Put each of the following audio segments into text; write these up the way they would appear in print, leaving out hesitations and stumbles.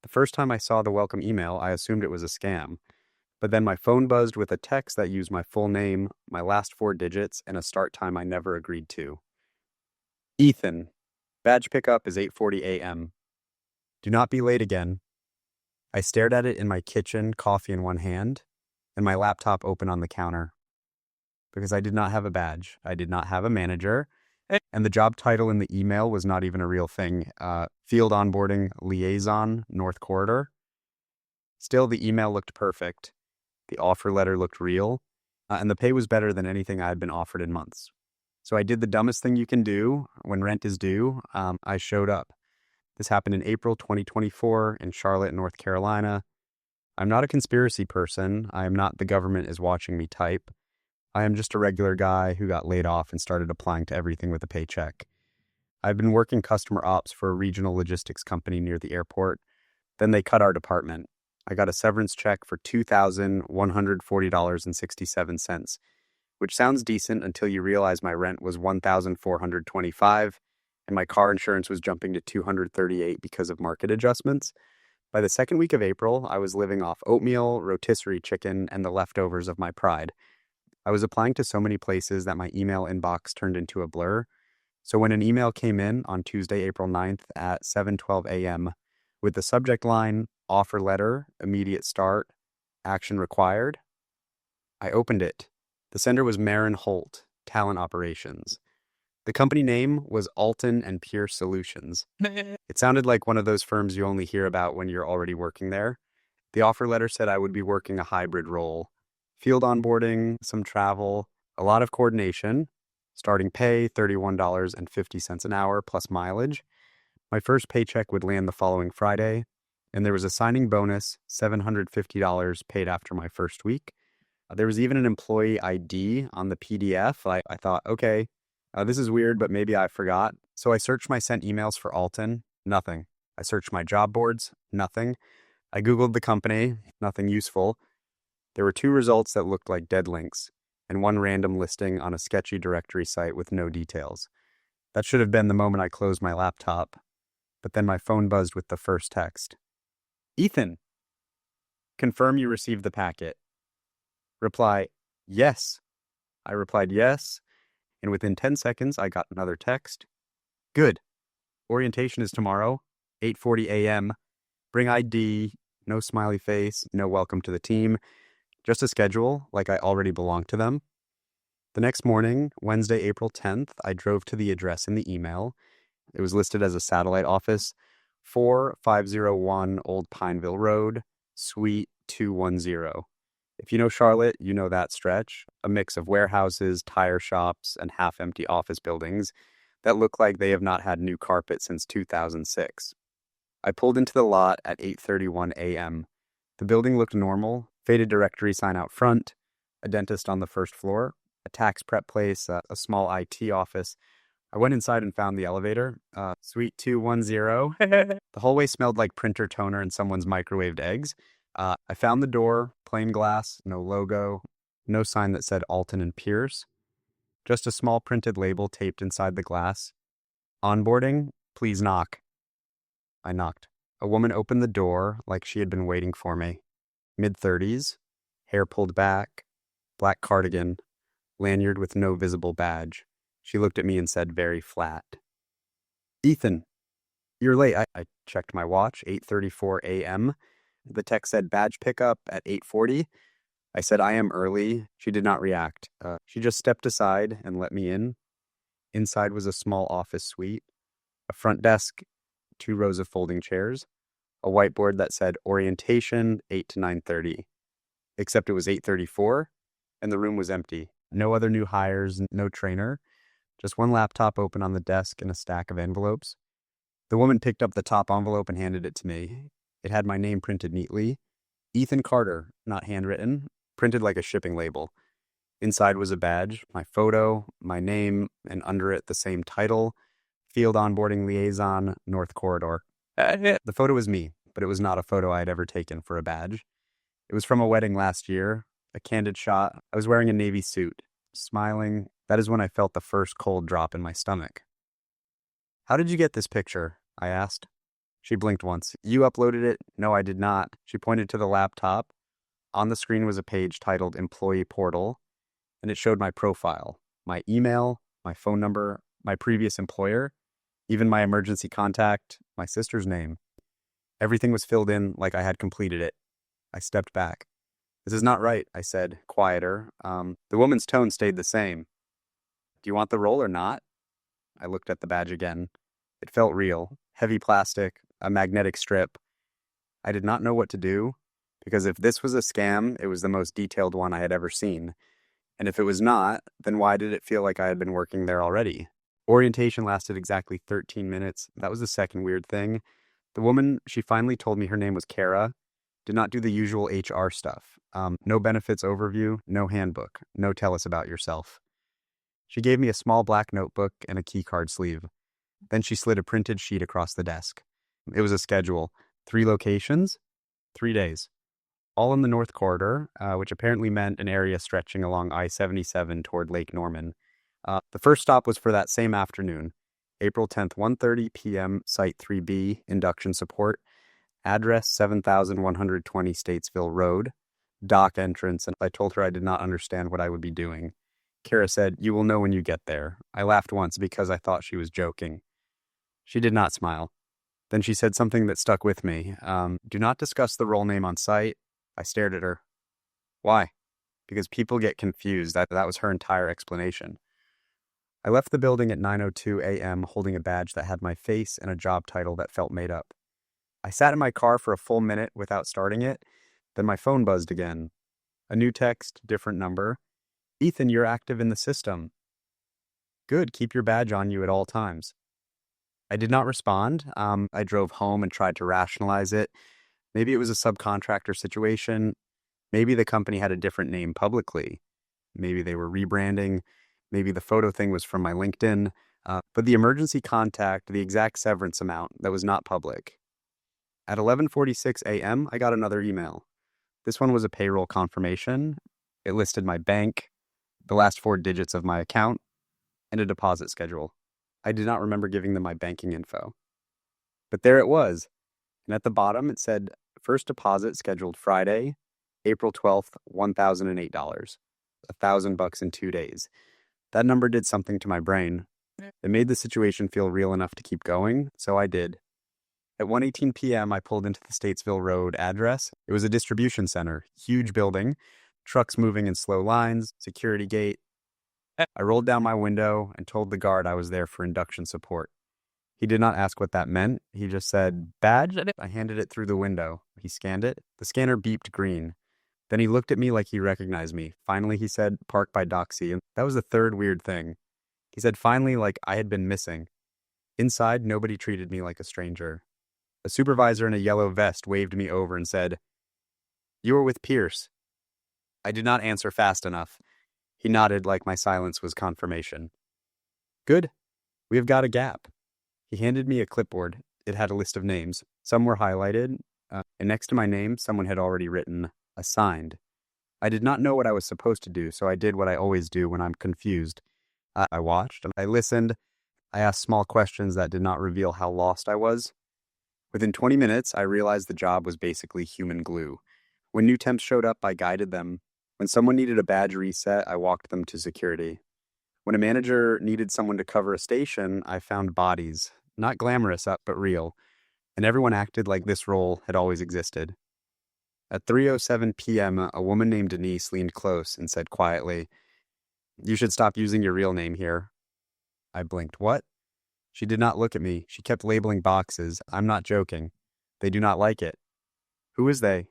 The first time I saw the welcome email, I assumed it was a scam. But then my phone buzzed with a text that used my full name, my last four digits, and a start time I never agreed to. Ethan, badge pickup is 8:40 a.m. Do not be late again. I stared at it in my kitchen, coffee in one hand, and my laptop open on the counter. Because I did not have a badge. I did not have a manager. And the job title in the email was not even a real thing. Field onboarding liaison, North Corridor. Still, the email looked perfect. The offer letter looked real. And the pay was better than anything I had been offered in months. So I did the dumbest thing you can do when rent is due. I showed up. This happened in April 2024 in Charlotte, North Carolina. I'm not a conspiracy person. I am not the government is watching me type. I am just a regular guy who got laid off and started applying to everything with a paycheck. I've been working customer ops for a regional logistics company near the airport. Then they cut our department. I got a severance check for $2,140.67, which sounds decent until you realize my rent was $1,425 and my car insurance was jumping to $238 because of market adjustments. By the second week of April, I was living off oatmeal, rotisserie chicken, and the leftovers of my pride. I was applying to so many places that my email inbox turned into a blur. So when an email came in on Tuesday, April 9th at 7:12 a.m. with the subject line, offer letter, immediate start, action required, I opened it. The sender was Marin Holt, Talent Operations. The company name was Alton and Pierce Solutions. It sounded like one of those firms you only hear about when you're already working there. The offer letter said I would be working a hybrid role. Field onboarding, some travel, a lot of coordination. Starting pay, $31.50 an hour plus mileage. My first paycheck would land the following Friday, and there was a signing bonus, $750 paid after my first week. There was even an employee ID on the PDF. I thought, okay, this is weird, but maybe I forgot. So I searched my sent emails for Alton, nothing. I searched my job boards, nothing. I Googled the company, nothing useful. There were two results that looked like dead links, and one random listing on a sketchy directory site with no details. That should have been the moment I closed my laptop, but then my phone buzzed with the first text. Ethan, confirm you received the packet. Reply, yes. I replied yes, and within 10 seconds I got another text. Good. Orientation is tomorrow, 8:40 a.m. Bring ID, no smiley face, no welcome to the team. Just a schedule, like I already belonged to them. The next morning, Wednesday, April 10th, I drove to the address in the email. It was listed as a satellite office, 4501 Old Pineville Road, Suite 210. If you know Charlotte, you know that stretch, a mix of warehouses, tire shops, and half-empty office buildings that look like they have not had new carpet since 2006. I pulled into the lot at 8:31 a.m. The building looked normal, faded directory sign out front, a dentist on the first floor, a tax prep place, a small IT office. I went inside and found the elevator, Suite 210. The hallway smelled like printer toner and someone's microwaved eggs. I found the door, plain glass, no logo, no sign that said Alton and Pierce, just a small printed label taped inside the glass. Onboarding, please knock. I knocked. A woman opened the door like she had been waiting for me. Mid-30s, hair pulled back, black cardigan, lanyard with no visible badge. She looked at me and said very flat, Ethan, you're late. I checked my watch, 8:34 a.m. The text said badge pickup at 8:40. I said I am early. She did not react. She just stepped aside and let me in. Inside was a small office suite, a front desk, two rows of folding chairs, a whiteboard that said orientation 8 to 9:30. Except it was 8:34 and the room was empty. No other new hires, no trainer, just one laptop open on the desk and a stack of envelopes. The woman picked up the top envelope and handed it to me. It had my name printed neatly. Ethan Carter, not handwritten, printed like a shipping label. Inside was a badge, my photo, my name, and under it the same title, Field Onboarding Liaison, North Corridor. The photo was me, but it was not a photo I had ever taken for a badge. It was from a wedding last year, a candid shot. I was wearing a navy suit, smiling. That is when I felt the first cold drop in my stomach. How did you get this picture? I asked. She blinked once. You uploaded it? No, I did not. She pointed to the laptop. On the screen was a page titled Employee Portal, and it showed my profile, my email, my phone number, my previous employer, even my emergency contact, my sister's name. Everything was filled in like I had completed it. I stepped back. This is not right, I said, quieter. The woman's tone stayed the same. Do you want the role or not? I looked at the badge again. It felt real. Heavy plastic, a magnetic strip. I did not know what to do, because if this was a scam, it was the most detailed one I had ever seen. And if it was not, then why did it feel like I had been working there already? Orientation lasted exactly 13 minutes. That was the second weird thing. The woman, she finally told me her name was Kara, did not do the usual HR stuff. No benefits overview, no handbook, no tell us about yourself. She gave me a small black notebook and a keycard sleeve. Then she slid a printed sheet across the desk. It was a schedule. 3 locations, 3 days. All in the North Corridor, which apparently meant an area stretching along I-77 toward Lake Norman. The first stop was for that same afternoon, April 10th, 1:30 p.m., Site 3B, induction support, address 7120 Statesville Road, dock entrance, and I told her I did not understand what I would be doing. Kara said, "You will know when you get there." I laughed once because I thought she was joking. She did not smile. Then she said something that stuck with me. Do not discuss the role name on site. I stared at her. Why? Because people get confused. That was her entire explanation. I left the building at 9:02 a.m. holding a badge that had my face and a job title that felt made up. I sat in my car for a full minute without starting it. Then my phone buzzed again. A new text, different number. Ethan, you're active in the system. Good, keep your badge on you at all times. I did not respond. I drove home and tried to rationalize it. Maybe it was a subcontractor situation. Maybe the company had a different name publicly. Maybe they were rebranding. Maybe the photo thing was from my LinkedIn. But the emergency contact, the exact severance amount, that was not public. At 11:46 a.m., I got another email. This one was a payroll confirmation. It listed my bank, the last 4 digits of my account, and a deposit schedule. I did not remember giving them my banking info. But there it was. And at the bottom, it said, first deposit scheduled Friday, April 12th, $1,008. $1,000 in 2 days. That number did something to my brain. It made the situation feel real enough to keep going, so I did. At 1:18 p.m., I pulled into the Statesville Road address. It was a distribution center, huge building, trucks moving in slow lines, security gate. I rolled down my window and told the guard I was there for induction support. He did not ask what that meant. He just said, "Badge?" I handed it through the window. He scanned it. The scanner beeped green. Then he looked at me like he recognized me. Finally, he said, "Park by Doxy." And that was the third weird thing. He said finally like I had been missing. Inside, nobody treated me like a stranger. A supervisor in a yellow vest waved me over and said, "You were with Pierce." I did not answer fast enough. He nodded like my silence was confirmation. Good. We have got a gap. He handed me a clipboard. It had a list of names. Some were highlighted, and next to my name, someone had already written, "Assigned." I did not know what I was supposed to do, so I did what I always do when I'm confused. I watched, I listened, I asked small questions that did not reveal how lost I was. Within 20 minutes, I realized the job was basically human glue. When new temps showed up, I guided them. When someone needed a badge reset, I walked them to security. When a manager needed someone to cover a station, I found bodies. Not glamorous, but real. And everyone acted like this role had always existed. At 3:07 p.m., a woman named Denise leaned close and said quietly, "You should stop using your real name here." I blinked. What? She did not look at me. She kept labeling boxes. I'm not joking. They do not like it. Who is they?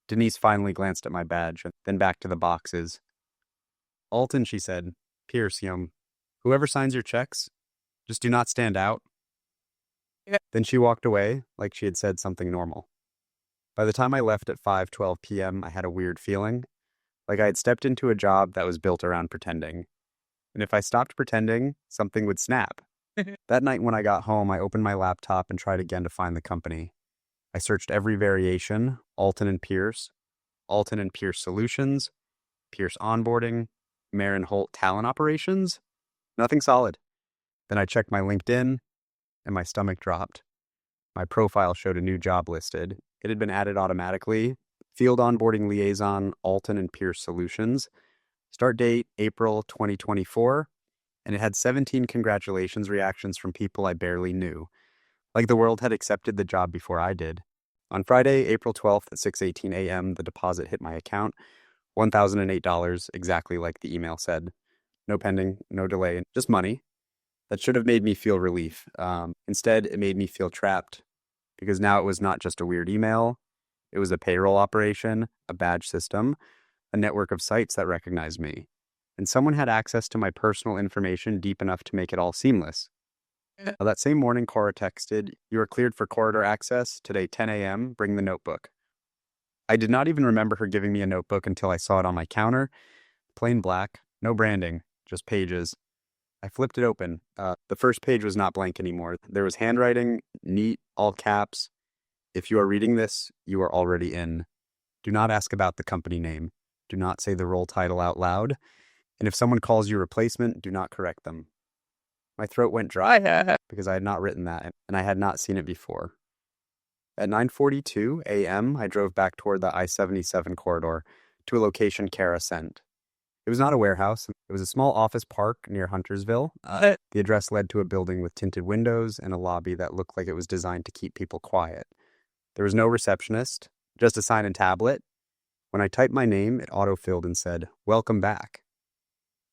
Denise finally glanced at my badge, then back to the boxes. Alton, she said. Pierce, whoever signs your checks, just do not stand out. Then she walked away like she had said something normal. By the time I left at 5:12 p.m., I had a weird feeling, like I had stepped into a job that was built around pretending. And if I stopped pretending, something would snap. That night when I got home, I opened my laptop and tried again to find the company. I searched every variation, Alton and Pierce Solutions, Pierce Onboarding, Marin Holt Talent Operations. Nothing solid. Then I checked my LinkedIn, and my stomach dropped. My profile showed a new job listed. It had been added automatically. Field onboarding liaison, Alton and Pierce Solutions. Start date, April 2024. And it had 17 congratulations reactions from people I barely knew. Like the world had accepted the job before I did. On Friday, April 12th at 6:18 a.m., the deposit hit my account. $1,008, exactly like the email said. No pending, no delay, just money. That should have made me feel relief. Instead, it made me feel trapped because now it was not just a weird email. It was a payroll operation, a badge system, a network of sites that recognized me. And someone had access to my personal information deep enough to make it all seamless. That same morning, Cora texted, "You are cleared for corridor access. Today, 10 a.m. Bring the notebook." I did not even remember her giving me a notebook until I saw it on my counter. Plain black, no branding, just pages. I flipped it open. The first page was not blank anymore. There was handwriting, neat, all caps. "If you are reading this, you are already in. Do not ask about the company name. Do not say the role title out loud. And if someone calls you replacement, do not correct them." My throat went dry because I had not written that, and I had not seen it before. At 9:42 a.m., I drove back toward the I-77 corridor to a location Kara sent. It was not a warehouse. It was a small office park near Huntersville. The address led to a building with tinted windows and a lobby that looked like it was designed to keep people quiet. There was no receptionist, just a sign and tablet. When I typed my name, it autofilled and said, "Welcome back."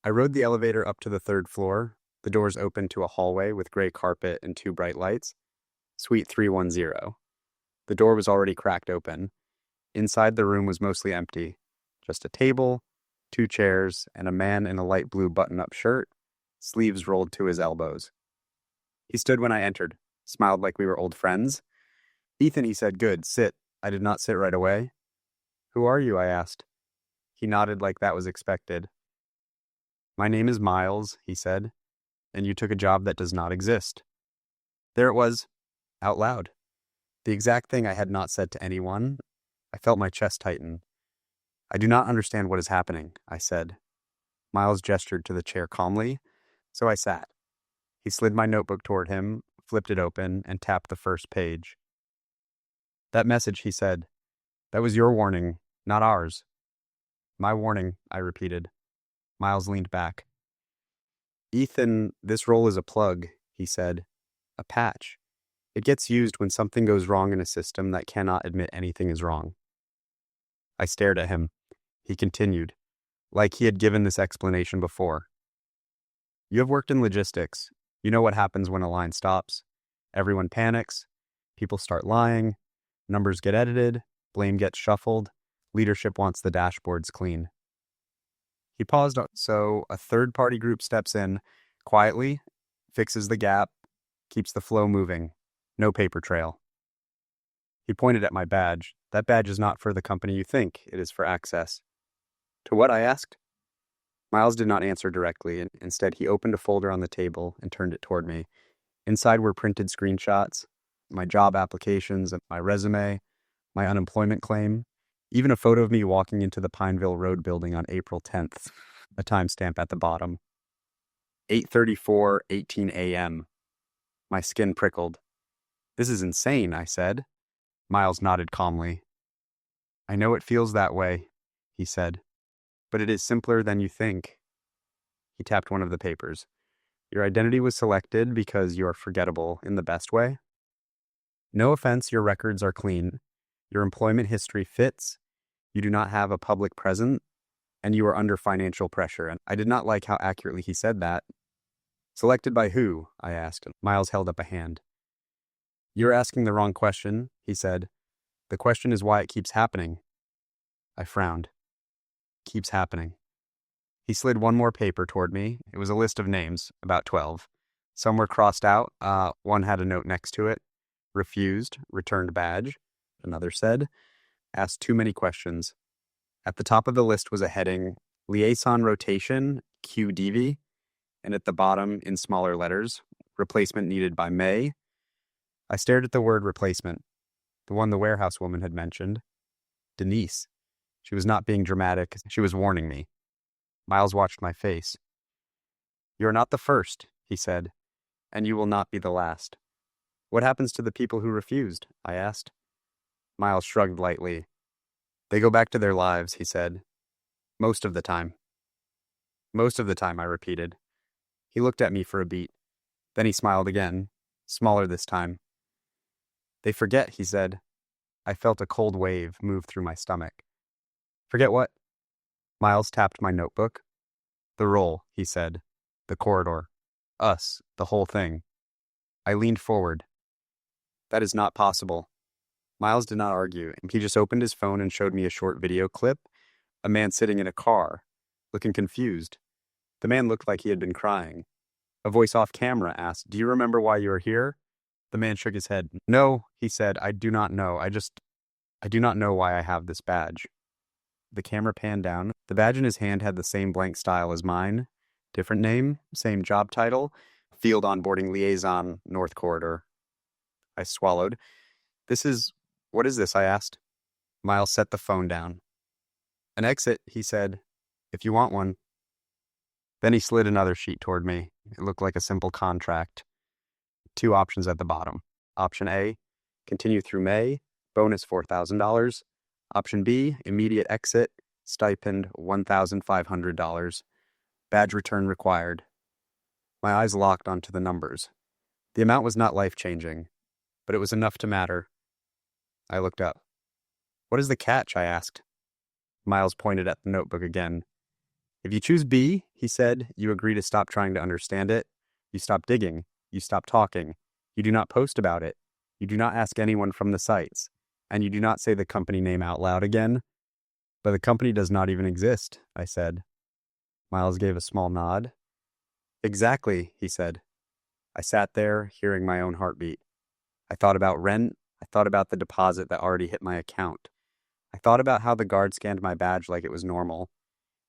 I rode the elevator up to the third floor. The doors opened to a hallway with gray carpet and 2 bright lights. Suite 310. The door was already cracked open. Inside, the room was mostly empty. Just a table, 2 chairs, and a man in a light blue button-up shirt, sleeves rolled to his elbows. He stood when I entered, smiled like we were old friends. "Ethan," he said, "good, sit." I did not sit right away. "Who are you?" I asked. He nodded like that was expected. "My name is Miles," he said, "and you took a job that does not exist." There it was, out loud. The exact thing I had not said to anyone. I felt my chest tighten. "I do not understand what is happening," I said. Miles gestured to the chair calmly, so I sat. He slid my notebook toward him, flipped it open, and tapped the first page. "That message," he said. "That was your warning, not ours." "My warning," I repeated. Miles leaned back. "Ethan, this role is a plug," he said. "A patch. It gets used when something goes wrong in a system that cannot admit anything is wrong." I stared at him. He continued, like he had given this explanation before. "You have worked in logistics. You know what happens when a line stops. Everyone panics. People start lying. Numbers get edited. Blame gets shuffled. Leadership wants the dashboards clean." He paused, so a third-party group steps in, quietly, fixes the gap, keeps the flow moving. No paper trail. He pointed at my badge. "That badge is not for the company you think. It is for access." "To what?" I asked. Miles did not answer directly, and instead he opened a folder on the table and turned it toward me. Inside were printed screenshots, my job applications, my resume, my unemployment claim, even a photo of me walking into the Pineville Road building on April 10th, a timestamp at the bottom. 8:34:18 a.m. My skin prickled. "This is insane," I said. Miles nodded calmly. "I know it feels that way," he said, "but it is simpler than you think." He tapped one of the papers. "Your identity was selected because you are forgettable in the best way. No offense, your records are clean. Your employment history fits. You do not have a public presence, and you are under financial pressure." And I did not like how accurately he said that. "Selected by who?" I asked. Miles held up a hand. "You're asking the wrong question," he said. "The question is why it keeps happening." I frowned. "Keeps happening." He slid one more paper toward me. It was a list of names, about 12. Some were crossed out. One had a note next to it. "Refused, returned badge." Another said, "Asked too many questions." At the top of the list was a heading, "Liaison Rotation, QDV," and at the bottom, in smaller letters, "Replacement needed by May." I stared at the word replacement, the one the warehouse woman had mentioned. Denise. She was not being dramatic. She was warning me. Miles watched my face. "You are not the first," he said, "and you will not be the last." What happens to the people who refused? I asked. Miles shrugged lightly. They go back to their lives, he said. Most of the time. Most of the time, I repeated. He looked at me for a beat. Then he smiled again, smaller this time. They forget, he said. I felt a cold wave move through my stomach. Forget what? Miles tapped my notebook. The role, he said. The corridor. Us, the whole thing. I leaned forward. That is not possible. Miles did not argue. He just opened his phone and showed me a short video clip. A man sitting in a car, looking confused. The man looked like he had been crying. A voice off camera asked, "Do you remember why you are here?" The man shook his head. "No," he said, "I do not know. I do not know why I have this badge." The camera panned down. The badge in his hand had the same blank style as mine. Different name, same job title. Field Onboarding Liaison, North Corridor. I swallowed. What is this? I asked. Miles set the phone down. An exit, he said, if you want one. Then he slid another sheet toward me. It looked like a simple contract. 2 options at the bottom. Option A, continue through May, bonus $4,000. Option B, immediate exit, stipend $1,500. Badge return required. My eyes locked onto the numbers. The amount was not life-changing, but it was enough to matter. I looked up. What is the catch? I asked. Miles pointed at the notebook again. If you choose B, he said, you agree to stop trying to understand it. You stop digging. You stop talking. You do not post about it. You do not ask anyone from the sites. And you do not say the company name out loud again. But the company does not even exist, I said. Miles gave a small nod. Exactly, he said. I sat there, hearing my own heartbeat. I thought about rent. I thought about the deposit that already hit my account. I thought about how the guard scanned my badge like it was normal.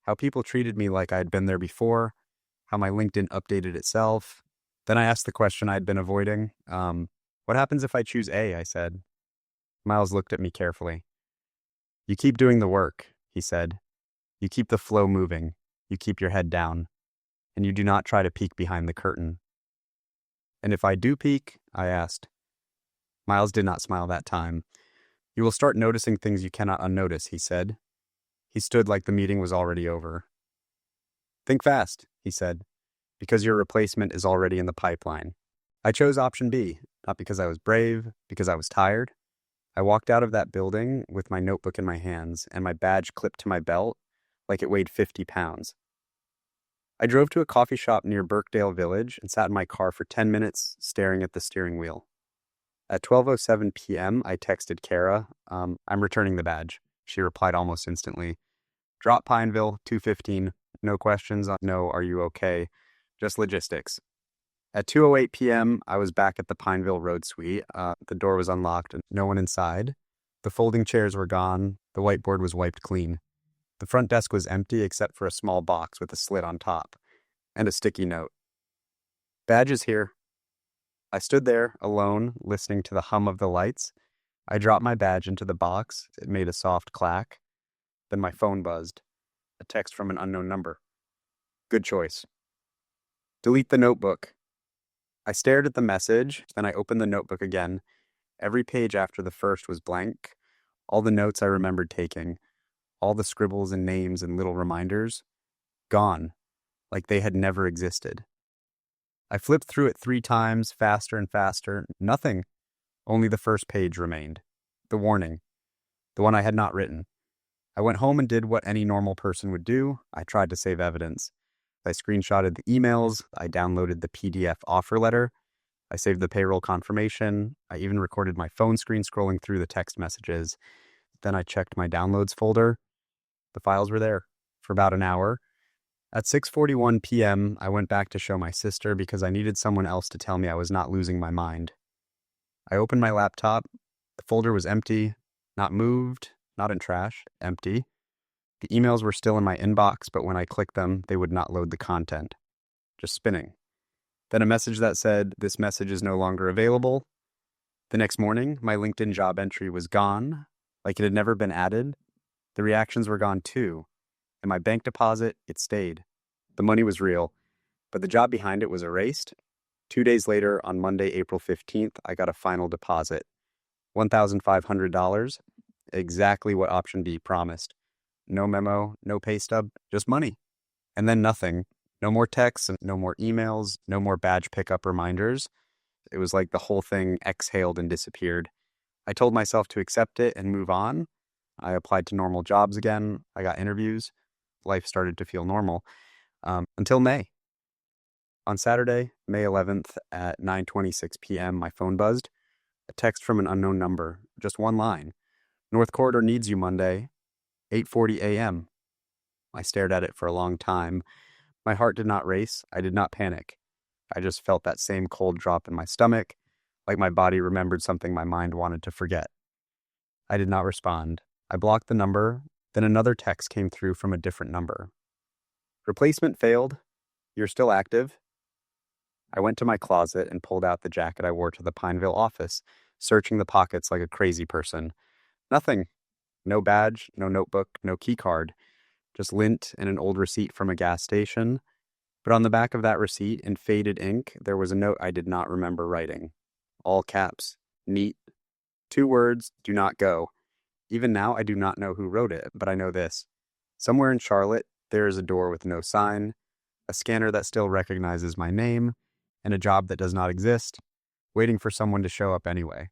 How people treated me like I had been there before. How my LinkedIn updated itself. Then I asked the question I had been avoiding. What happens if I choose A, I said. Miles looked at me carefully. You keep doing the work, he said. You keep the flow moving. You keep your head down. And you do not try to peek behind the curtain. And if I do peek, I asked. Miles did not smile that time. You will start noticing things you cannot unnotice, he said. He stood like the meeting was already over. Think fast, he said, because your replacement is already in the pipeline. I chose option B, not because I was brave, because I was tired. I walked out of that building with my notebook in my hands and my badge clipped to my belt like it weighed 50 pounds. I drove to a coffee shop near Birkdale Village and sat in my car for 10 minutes staring at the steering wheel. At 12:07 p.m., I texted Kara, I'm returning the badge. She replied almost instantly. Drop Pineville, 2:15. No questions. No, are you okay? Just logistics. At 2:08 p.m., I was back at the Pineville Road Suite. The door was unlocked and no one inside. The folding chairs were gone. The whiteboard was wiped clean. The front desk was empty except for a small box with a slit on top and a sticky note. Badge is here. I stood there, alone, listening to the hum of the lights. I dropped my badge into the box. It made a soft clack. Then my phone buzzed. A text from an unknown number. Good choice. Delete the notebook. I stared at the message, then I opened the notebook again. Every page after the first was blank. All the notes I remembered taking. All the scribbles and names and little reminders. Gone. Like they had never existed. I flipped through it 3 times, faster and faster. Nothing. Only the first page remained. The warning. The one I had not written. I went home and did what any normal person would do. I tried to save evidence. I screenshotted the emails. I downloaded the PDF offer letter. I saved the payroll confirmation. I even recorded my phone screen scrolling through the text messages. Then I checked my downloads folder. The files were there for about an hour. At 6:41 p.m., I went back to show my sister because I needed someone else to tell me I was not losing my mind. I opened my laptop. The folder was empty, not moved, not in trash, empty. The emails were still in my inbox, but when I clicked them, they would not load the content. Just spinning. Then a message that said, "This message is no longer available." The next morning, my LinkedIn job entry was gone, like it had never been added. The reactions were gone too. And my bank deposit, it stayed. The money was real, but the job behind it was erased. 2 days later, on Monday, April 15th, I got a final deposit. $1,500, exactly what option B promised. No memo, no pay stub, just money. And then nothing. No more texts, no more emails, no more badge pickup reminders. It was like the whole thing exhaled and disappeared. I told myself to accept it and move on. I applied to normal jobs again. I got interviews. Life started to feel normal until May. On Saturday, May 11th at 9:26 p.m., my phone buzzed. A text from an unknown number, just one line. North Corridor needs you Monday, 8:40 a.m. I stared at it for a long time. My heart did not race. I did not panic. I just felt that same cold drop in my stomach, like my body remembered something my mind wanted to forget. I did not respond. I blocked the number, then another text came through from a different number. Replacement failed. You're still active. I went to my closet and pulled out the jacket I wore to the Pineville office, searching the pockets like a crazy person. Nothing. No badge, no notebook, no key card. Just lint and an old receipt from a gas station. But on the back of that receipt, in faded ink, there was a note I did not remember writing. All caps. Neat. 2 words, do not go. Even now, I do not know who wrote it, but I know this. Somewhere in Charlotte, there is a door with no sign, a scanner that still recognizes my name, and a job that does not exist, waiting for someone to show up anyway.